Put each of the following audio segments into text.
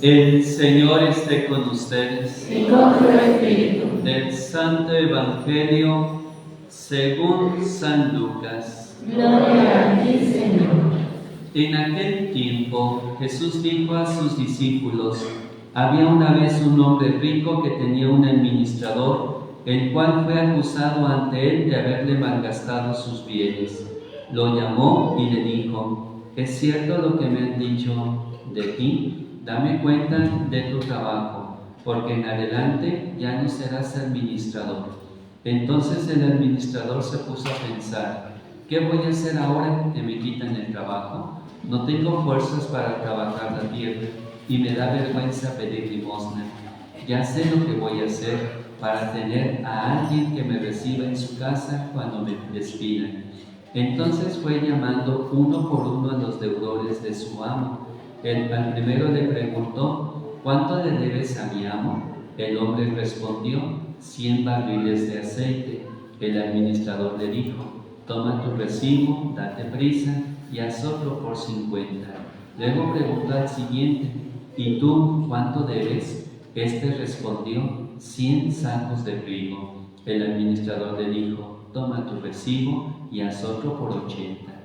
El Señor esté con ustedes. Y con tu espíritu. Del Santo Evangelio según San Lucas. Gloria a ti, Señor. En aquel tiempo Jesús dijo a sus discípulos: había una vez un hombre rico que tenía un administrador, el cual fue acusado ante él de haberle malgastado sus bienes. Lo llamó y le dijo: ¿es cierto lo que me han dicho de ti? Dame cuenta de tu trabajo, porque en adelante ya no serás administrador. Entonces el administrador se puso a pensar: ¿qué voy a hacer ahora que me quitan el trabajo? No tengo fuerzas para trabajar la tierra y me da vergüenza pedir limosna. Ya sé lo que voy a hacer para tener a alguien que me reciba en su casa cuando me despidan. Entonces fue llamando uno por uno a los deudores de su amo. Al primero le preguntó: ¿cuánto le debes a mi amo? El hombre respondió: 100 barriles de aceite. El administrador le dijo: toma tu recibo, date prisa y haz otro por 50. Luego preguntó al siguiente: ¿y tú cuánto debes? Este respondió: 100 sacos de trigo. El administrador le dijo: toma tu recibo y haz otro por 80.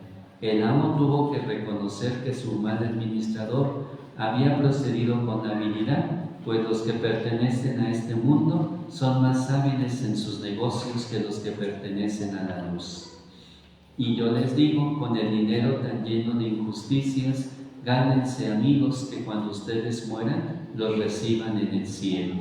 El amo tuvo que reconocer que su mal administrador había procedido con habilidad, pues los que pertenecen a este mundo son más hábiles en sus negocios que los que pertenecen a la luz. Y yo les digo, con el dinero tan lleno de injusticias, gánense amigos que cuando ustedes mueran los reciban en el cielo.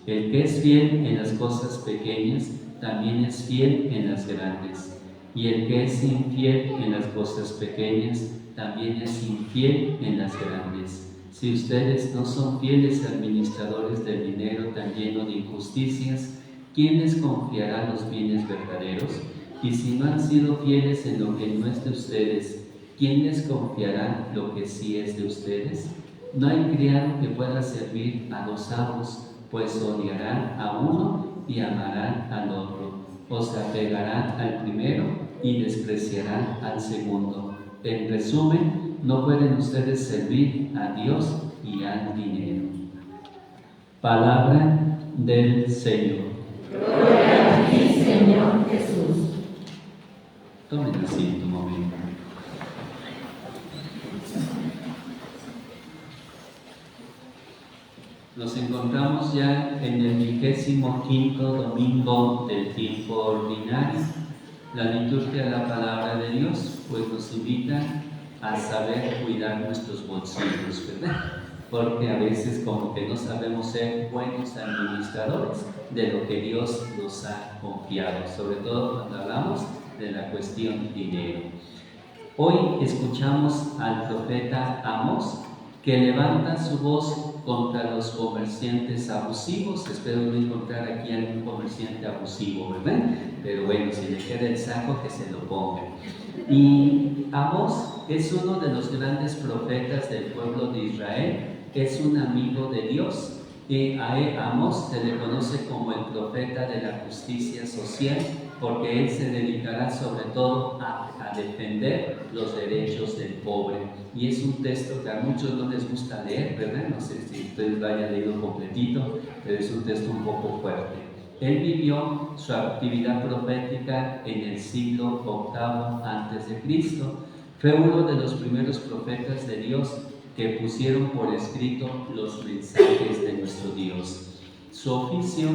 El que es fiel en las cosas pequeñas, también es fiel en las grandes. Y el que es infiel en las cosas pequeñas, también es infiel en las grandes. Si ustedes no son fieles administradores del dinero tan lleno de injusticias, ¿quién les confiará los bienes verdaderos? Y si no han sido fieles en lo que no es de ustedes, ¿quién les confiará lo que sí es de ustedes? No hay criado que pueda servir a dos amos, pues odiarán a uno y amarán al otro, o se apegarán al primero y despreciarán al segundo. En resumen, no pueden ustedes servir a Dios y al dinero. Palabra del Señor. Gloria a ti, Señor Jesús. Tomen asiento un momento. Nos encontramos ya en el 25º domingo del tiempo ordinario. La liturgia de la palabra de Dios pues nos invita a saber cuidar nuestros bolsillos, ¿verdad? Porque a veces como que no sabemos ser buenos administradores de lo que Dios nos ha confiado, sobre todo cuando hablamos de la cuestión dinero. Hoy escuchamos al profeta Amós, que levanta su voz contra los comerciantes abusivos. Espero no encontrar aquí algún comerciante abusivo, ¿verdad? Pero bueno, si le queda el saco, que se lo ponga. Y Amós es uno de los grandes profetas del pueblo de Israel, es un amigo de Dios. Y a Amós se le conoce como el profeta de la justicia social, porque él se dedicará sobre todo a defender los derechos del pobre. Y es un texto que a muchos no les gusta leer, ¿verdad? No sé si ustedes lo hayan leído completito, pero es un texto un poco fuerte. Él vivió su actividad profética en el siglo VIII a.C. Fue uno de los primeros profetas de Dios que pusieron por escrito los mensajes de nuestro Dios. Su oficio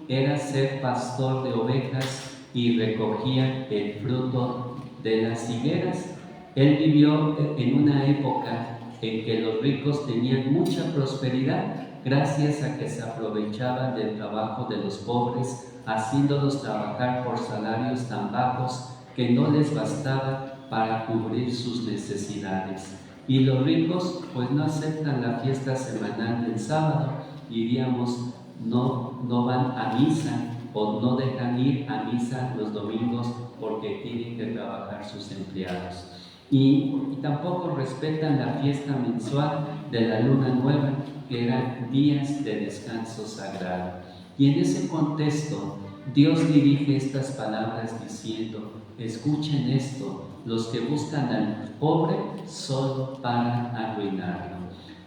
era ser pastor de ovejas y recogía el fruto de las higueras. Él vivió en una época en que los ricos tenían mucha prosperidad gracias a que se aprovechaban del trabajo de los pobres, haciéndolos trabajar por salarios tan bajos que no les bastaba para cubrir sus necesidades. Y los ricos pues no aceptan la fiesta semanal del sábado, diríamos, no van a misa o no dejan ir a misa los domingos porque tienen que trabajar sus empleados. Y tampoco respetan la fiesta mensual de la luna nueva, que eran días de descanso sagrado. Y en ese contexto, Dios dirige estas palabras diciendo: escuchen esto, los que buscan al pobre solo para arruinarlo.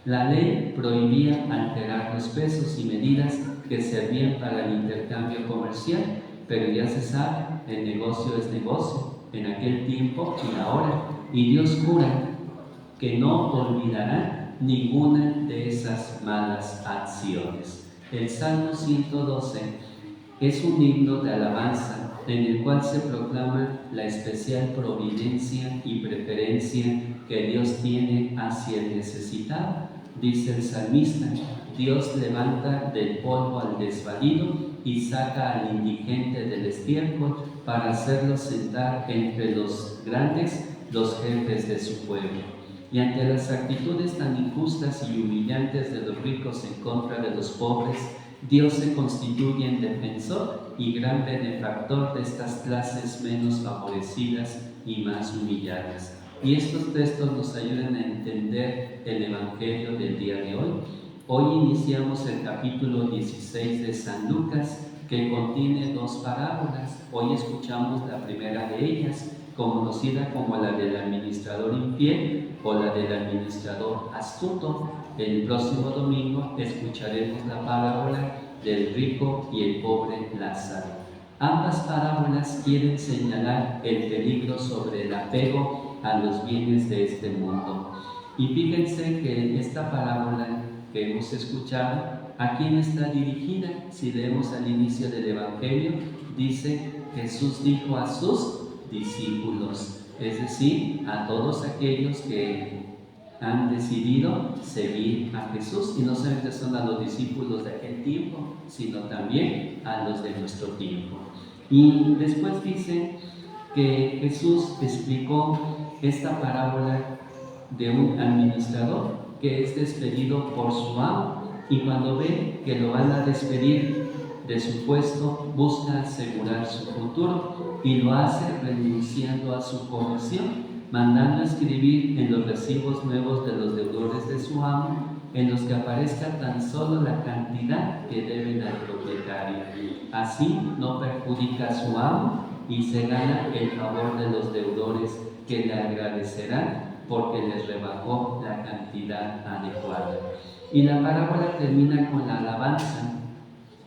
La ley prohibía alterar los pesos y medidas que servían para el intercambio comercial, pero ya se sabe, el negocio es negocio, en aquel tiempo y ahora, y Dios jura que no olvidará ninguna de esas malas acciones. El Salmo 112 es un himno de alabanza en el cual se proclama la especial providencia y preferencia que Dios tiene hacia el necesitado. Dice el salmista: Dios levanta del polvo al desvalido y saca al indigente del estiércol para hacerlo sentar entre los grandes, los jefes de su pueblo. Y ante las actitudes tan injustas y humillantes de los ricos en contra de los pobres, Dios se constituye en defensor y gran benefactor de estas clases menos favorecidas y más humilladas. Y estos textos nos ayudan a entender el Evangelio del día de hoy. Hoy iniciamos el capítulo 16 de San Lucas, que contiene dos parábolas. Hoy escuchamos la primera de ellas, conocida como la del administrador infiel o la del administrador astuto. El próximo domingo escucharemos la parábola del rico y el pobre Lázaro. Ambas parábolas quieren señalar el peligro sobre el apego a los bienes de este mundo. Y fíjense que en esta parábola que hemos escuchado, ¿a quién está dirigida? Si leemos al inicio del Evangelio, dice: Jesús dijo a sus discípulos, es decir, a todos aquellos que han decidido seguir a Jesús, y no solamente son a los discípulos de aquel tiempo, sino también a los de nuestro tiempo. Y después dice que Jesús explicó esta parábola de un administrador que es despedido por su amo, y cuando ve que lo van a despedir de su puesto, busca asegurar su futuro y lo hace renunciando a su comisión, mandando escribir en los recibos nuevos de los deudores de su amo, en los que aparezca tan solo la cantidad que deben al propietario. Así no perjudica a su amo y se gana el favor de los deudores, que le agradecerán porque les rebajó la cantidad adecuada. Y la parábola termina con la alabanza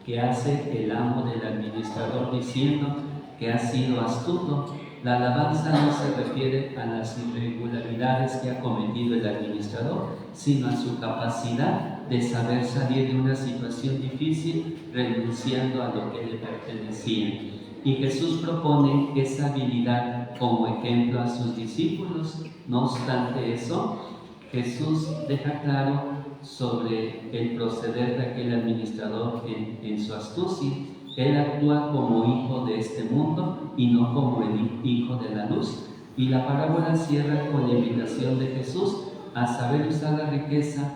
que hace el amo del administrador, diciendo que ha sido astuto. La alabanza no se refiere a las irregularidades que ha cometido el administrador, sino a su capacidad de saber salir de una situación difícil renunciando a lo que le pertenecía. Y Jesús propone esa habilidad como ejemplo a sus discípulos. No obstante eso, Jesús deja claro sobre el proceder de aquel administrador en su astucia. Él actúa como hijo de este mundo y no como el hijo de la luz. Y la parábola cierra con la invitación de Jesús a saber usar la riqueza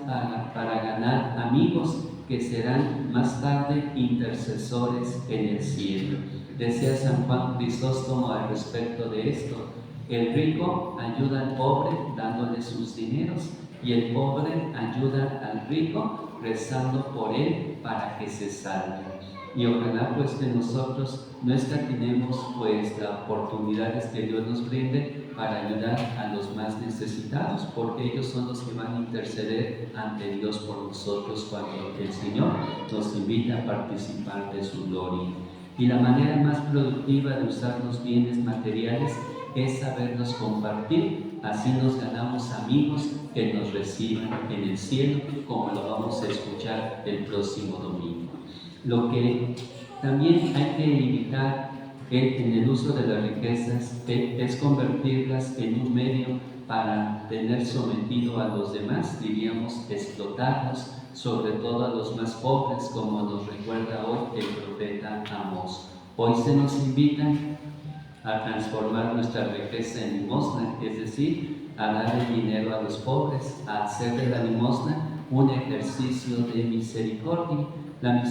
para ganar amigos que serán más tarde intercesores en el cielo. Decía San Juan Crisóstomo al respecto de esto: el rico ayuda al pobre dándole sus dineros, y el pobre ayuda al rico rezando por él para que se salve. Y ojalá pues que nosotros no escatimemos pues las oportunidades que Dios nos brinde para ayudar a los más necesitados, porque ellos son los que van a interceder ante Dios por nosotros cuando el Señor nos invita a participar de su gloria. Y la manera más productiva de usar los bienes materiales es saberlos compartir. Así nos ganamos amigos que nos reciban en el cielo, como lo vamos a escuchar el próximo domingo. Lo que también hay que evitar en el uso de las riquezas es convertirlas en un medio para tener sometido a los demás, diríamos explotarlos, sobre todo a los más pobres, como nos recuerda hoy el profeta Amós. Hoy se nos invita a transformar nuestra riqueza en limosna, es decir, a dar el dinero a los pobres, a hacer de la limosna un ejercicio de misericordia. La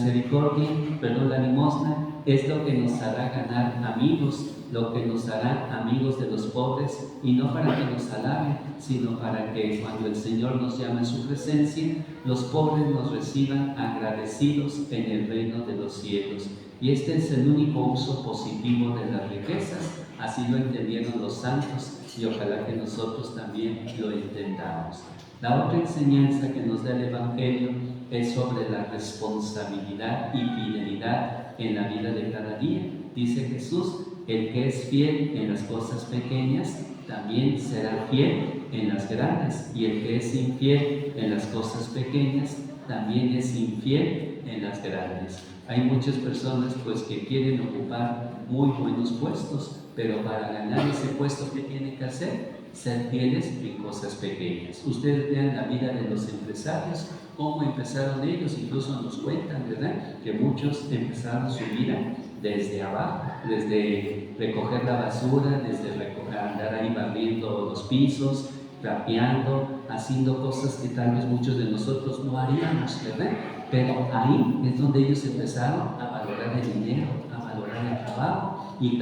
limosna es lo que nos hará ganar amigos, lo que nos hará amigos de los pobres, y no para que nos alaben, sino para que cuando el Señor nos llame a su presencia, los pobres nos reciban agradecidos en el reino de los cielos. Y este es el único uso positivo de las riquezas, así lo entendieron los santos, y ojalá que nosotros también lo entendamos. La otra enseñanza que nos da el Evangelio es sobre la responsabilidad y fidelidad en la vida de cada día. Dice Jesús, el que es fiel en las cosas pequeñas, también será fiel en las grandes, y el que es infiel en las cosas pequeñas, también es infiel en las grandes. Hay muchas personas pues que quieren ocupar muy buenos puestos, pero para ganar ese puesto, ¿qué tienen que hacer? Ser fieles en cosas pequeñas. Ustedes vean la vida de los empresarios, cómo empezaron ellos, incluso nos cuentan, ¿verdad? Que muchos empezaron su vida desde abajo, desde recoger la basura, desde andar ahí barriendo los pisos, trapeando, haciendo cosas que tal vez muchos de nosotros no haríamos, ¿verdad? Pero ahí es donde ellos empezaron a valorar el dinero, a valorar el trabajo y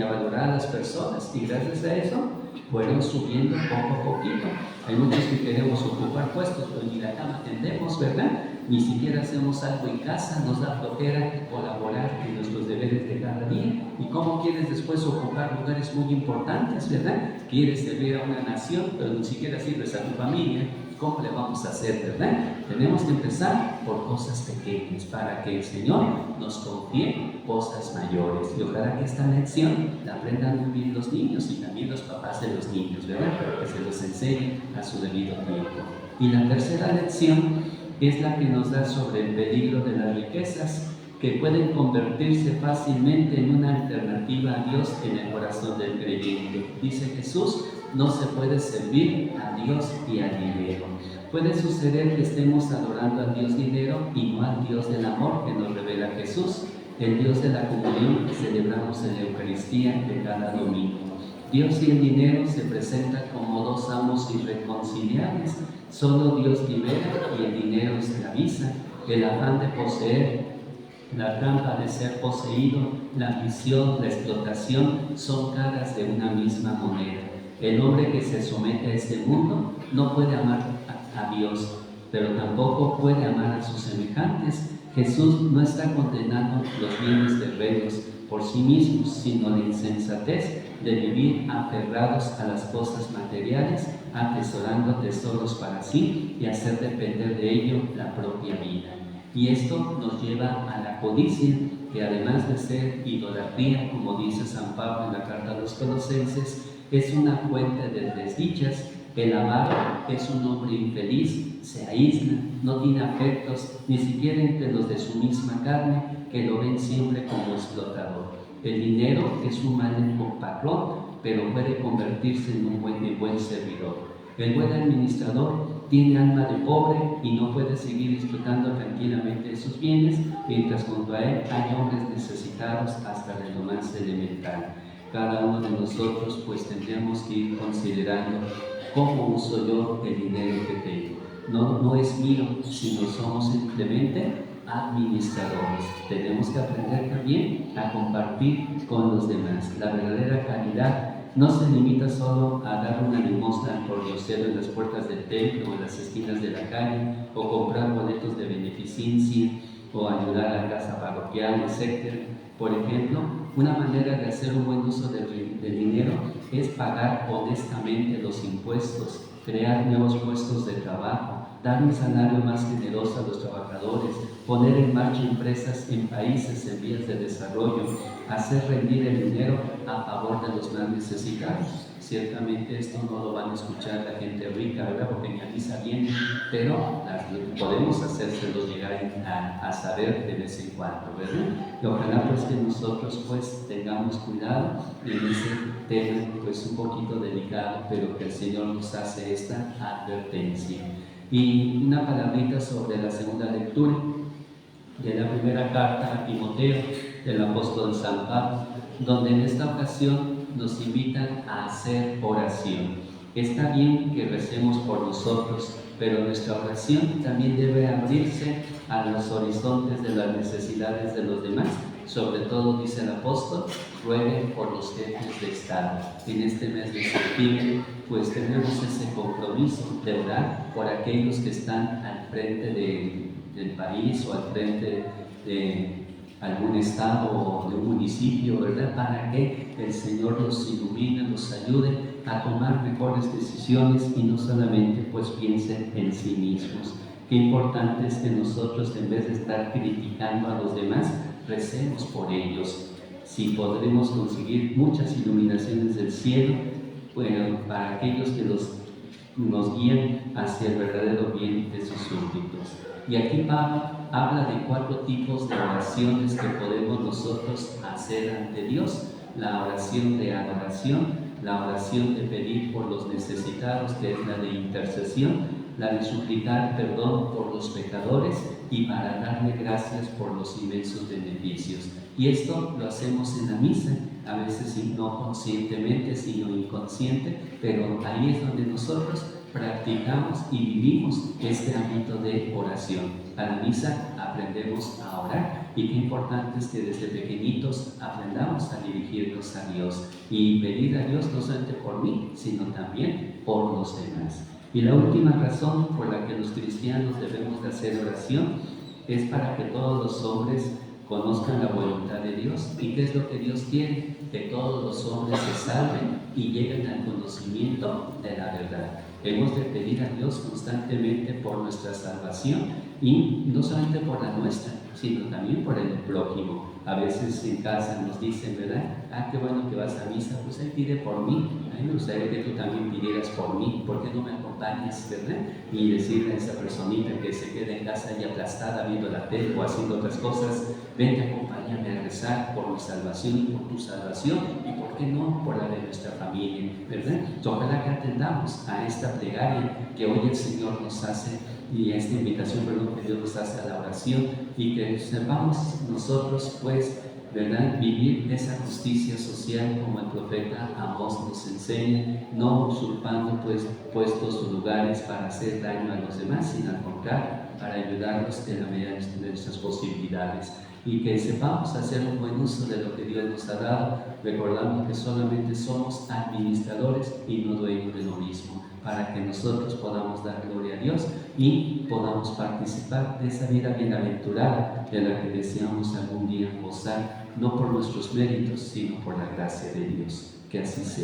a valorar a las personas, y gracias a eso fueron subiendo poco a poquito. Hay muchos que queremos ocupar puestos, pero ni la cama tendemos, ¿verdad? Ni siquiera hacemos algo en casa, nos da flojera colaborar en nuestros deberes de cada día. ¿Y cómo quieres después ocupar lugares muy importantes, verdad? Quieres servir a una nación, pero ni siquiera sirves a tu familia. ¿Cómo le vamos a hacer, verdad? Tenemos que empezar por cosas pequeñas para que el Señor nos confíe cosas mayores. Y ojalá que esta lección la aprendan muy bien los niños y también los papás de los niños, ¿verdad? Para que se los enseñe a su debido tiempo. Y la tercera lección es la que nos da sobre el peligro de las riquezas, que pueden convertirse fácilmente en una alternativa a Dios en el corazón del creyente. Dice Jesús, no se puede servir a Dios y al dinero. Puede suceder que estemos adorando al Dios dinero y no al Dios del amor que nos revela Jesús, el Dios de la comunión que celebramos en la Eucaristía de cada domingo. Dios y el dinero se presentan como dos amos irreconciliables. Solo Dios libera y el dinero esclaviza. El afán de poseer, la trampa de ser poseído, la ambición, la explotación son caras de una misma moneda. El hombre que se somete a este mundo no puede amar a Dios, pero tampoco puede amar a sus semejantes. Jesús no está condenando los bienes terrenos por sí mismos, sino la insensatez de vivir aferrados a las cosas materiales, atesorando tesoros para sí y hacer depender de ello la propia vida. Y esto nos lleva a la codicia, que además de ser idolatría, como dice San Pablo en la carta a los Colosenses, es una fuente de desdichas. El avaro es un hombre infeliz, se aísla, no tiene afectos, ni siquiera entre los de su misma carne, que lo ven siempre como explotador. El dinero es un mal patrón, pero puede convertirse en un buen servidor. El buen administrador tiene alma de pobre y no puede seguir disfrutando tranquilamente de sus bienes, mientras junto a él hay hombres necesitados hasta de lo más elemental. Cada uno de nosotros pues tendríamos que ir considerando cómo uso yo el dinero que tengo. No es mío, sino somos simplemente administradores. Tenemos que aprender también a compartir con los demás. La verdadera caridad no se limita solo a dar una limosna por diosero en las puertas del templo o en las esquinas de la calle, o comprar boletos de beneficencia, o ayudar a la casa parroquial, etc. Por ejemplo, una manera de hacer un buen uso del dinero es pagar honestamente los impuestos, crear nuevos puestos de trabajo, dar un salario más generoso a los trabajadores, poner en marcha empresas en países en vías de desarrollo, hacer rendir el dinero a favor de los más necesitados. Ciertamente esto no lo van a escuchar la gente rica, ¿verdad? Porque ni a misa viene, pero podemos hacérselos llegar a saber de vez en cuando, ¿verdad? Y ojalá pues que nosotros pues tengamos cuidado en ese tema pues un poquito delicado, pero que el Señor nos hace esta advertencia. Y una palabrita sobre la segunda lectura de la primera carta a Timoteo del apóstol San Pablo, donde en esta ocasión nos invitan a hacer oración. Está bien que recemos por nosotros, pero nuestra oración también debe abrirse a los horizontes de las necesidades de los demás. Sobre todo, dice el apóstol, rueguen por los jefes de Estado. En este mes de septiembre, pues tenemos ese compromiso de orar por aquellos que están al frente del país o al frente algún estado o de un municipio, ¿verdad? Para que el Señor los ilumine, los ayude a tomar mejores decisiones y no solamente pues piensen en sí mismos. Qué importante es que nosotros, en vez de estar criticando a los demás, recemos por ellos. Si podremos conseguir muchas iluminaciones del cielo, bueno, para aquellos que nos guían hacia el verdadero bien de sus súbditos. Y aquí Pablo habla de 4 tipos de oraciones que podemos nosotros hacer ante Dios: la oración de adoración, la oración de pedir por los necesitados, que es la de intercesión, la de suplicar perdón por los pecadores y para darle gracias por los inmensos beneficios. Y esto lo hacemos en la misa, a veces no conscientemente, sino inconsciente, pero ahí es donde nosotros practicamos y vivimos este ámbito de oración. A la misa aprendemos a orar, y qué importante es que desde pequeñitos aprendamos a dirigirnos a Dios y pedir a Dios no solamente por mí, sino también por los demás. Y la última razón por la que los cristianos debemos de hacer oración es para que todos los hombres conozcan la voluntad de Dios. ¿Y qué es lo que Dios quiere? Que todos los hombres se salven y lleguen al conocimiento de la verdad. Hemos de pedir a Dios constantemente por nuestra salvación, y no solamente por la nuestra, sino también por el prójimo. A veces en casa nos dicen, ¿verdad? Qué bueno que vas a misa, pues él pide por mí. A mí me gustaría que tú también pidieras por mí. ¿Por qué no me acompañas, verdad? Y decirle a esa personita que se queda en casa y aplastada viendo la tele o haciendo otras cosas: vente, acompáñame a rezar por mi salvación y por tu salvación, y por qué no por la de nuestra familia, ¿verdad? Ojalá que atendamos a esta plegaria que hoy el Señor nos hace, y a esta invitación, que Dios nos hace a la oración, y que sepamos nosotros pues, ¿verdad?, vivir esa justicia social como el profeta Amós nos enseña, no usurpando pues puestos o lugares para hacer daño a los demás, sino al contrario, para ayudarlos en la medida de nuestras posibilidades. Y que sepamos hacer un buen uso de lo que Dios nos ha dado, recordando que solamente somos administradores y no dueños de lo mismo, para que nosotros podamos dar gloria a Dios y podamos participar de esa vida bienaventurada de la que deseamos algún día gozar, no por nuestros méritos, sino por la gracia de Dios. Que así sea.